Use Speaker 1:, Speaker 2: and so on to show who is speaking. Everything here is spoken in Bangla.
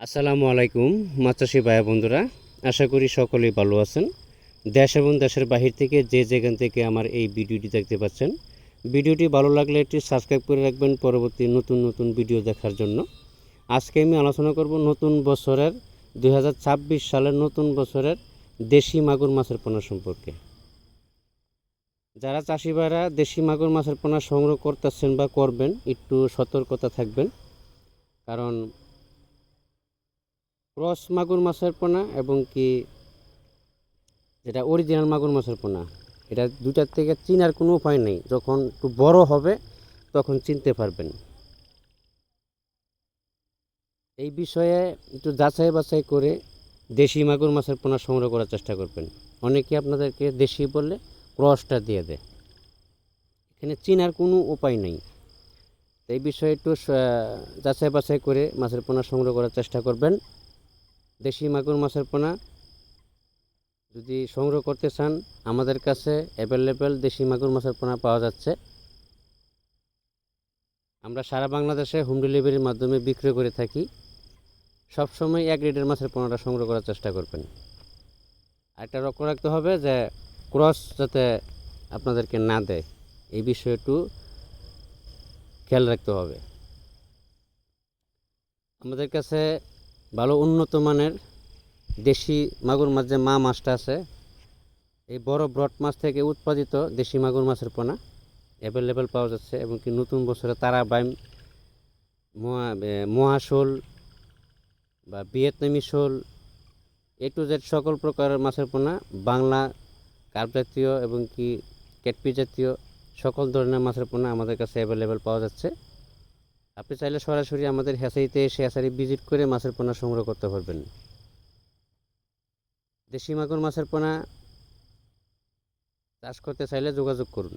Speaker 1: আসসালামু আলাইকুম মাছ চাষি ভাই বন্ধুরা, আশা করি সকলেই ভালো আছেন। দেশ এবং দেশের বাহির থেকে যে যেখান থেকে আমার এই ভিডিওটি দেখতে পাচ্ছেন, ভিডিওটি ভালো লাগলে একটি সাবস্ক্রাইব করে রাখবেন পরবর্তী নতুন নতুন ভিডিও দেখার জন্য। আজকে আমি আলোচনা করব নতুন বছরের 2026 সালের নতুন বছরের দেশি মাগুর মাছের পোনা সম্পর্কে। যারা চাষি ভাইরা দেশি মাগুর মাছের পোনা সংগ্রহ করতেছেন বা করবেন, একটু সতর্কতা থাকবেন, কারণ ক্রস মাগুর মাছের পোনা এবং কি যেটা অরিজিনাল মাগুর মাছের পোনা, এটা দুটার থেকে চিনার কোনো উপায় নেই। যখন একটু বড় হবে তখন চিনতে পারবেন। এই বিষয়ে একটু যাচাই বাছাই করে দেশি মাগুর মাছের পোনা সংগ্রহ করার চেষ্টা করবেন। অনেকে আপনাদেরকে দেশি বললে ক্রসটা দিয়ে দেয়, এখানে চিনার কোনো উপায় নেই। এই বিষয়ে একটু যাচাই বাছাই করে মাছের পোনা সংগ্রহ করার চেষ্টা করবেন। দেশি মাগুর মাছের পোনা যদি সংগ্রহ করতে চান, আমাদের কাছে অ্যাভেলেবেল দেশি মাগুর মাছের পোনা পাওয়া যাচ্ছে। আমরা সারা বাংলাদেশে হোম ডেলিভারির মাধ্যমে বিক্রি করে থাকি। সবসময় এক গ্রেডের মাছের পোনাটা সংগ্রহ করার চেষ্টা করবেন। একটা লক্ষ্য রাখতে হবে যে ক্রস যাতে আপনাদেরকে না দেয়, এই বিষয়ে একটু খেয়াল রাখতে হবে। আমাদের কাছে ভালো উন্নত মানের দেশি মাগুর মাছ, যে মাছটা আছে, এই বড় ব্রড মাছ থেকে উৎপাদিত দেশি মাগুর মাছের পোনা অ্যাভেলেবেল পাওয়া যাচ্ছে। এবং কি নতুন বছরে তারা বাইম, মহাশোল বা ভিয়েতনামি শোল, এ টু জেড সকল প্রকারের মাছের পোনা, বাংলা কার্প জাতীয় এবং কি ক্যাটফিশ জাতীয় সকল ধরনের মাছের পোনা আমাদের কাছে অ্যাভেলেবেল পাওয়া যাচ্ছে। আপনি চাইলে সরাসরি আমাদের হ্যাচারিতে এসে হ্যাচারি ভিজিট করে মাছের পোনা সংগ্রহ করতে পারবেন। দেশি মাগুর মাছের পোনা চাষ করতে চাইলে যোগাযোগ করুন।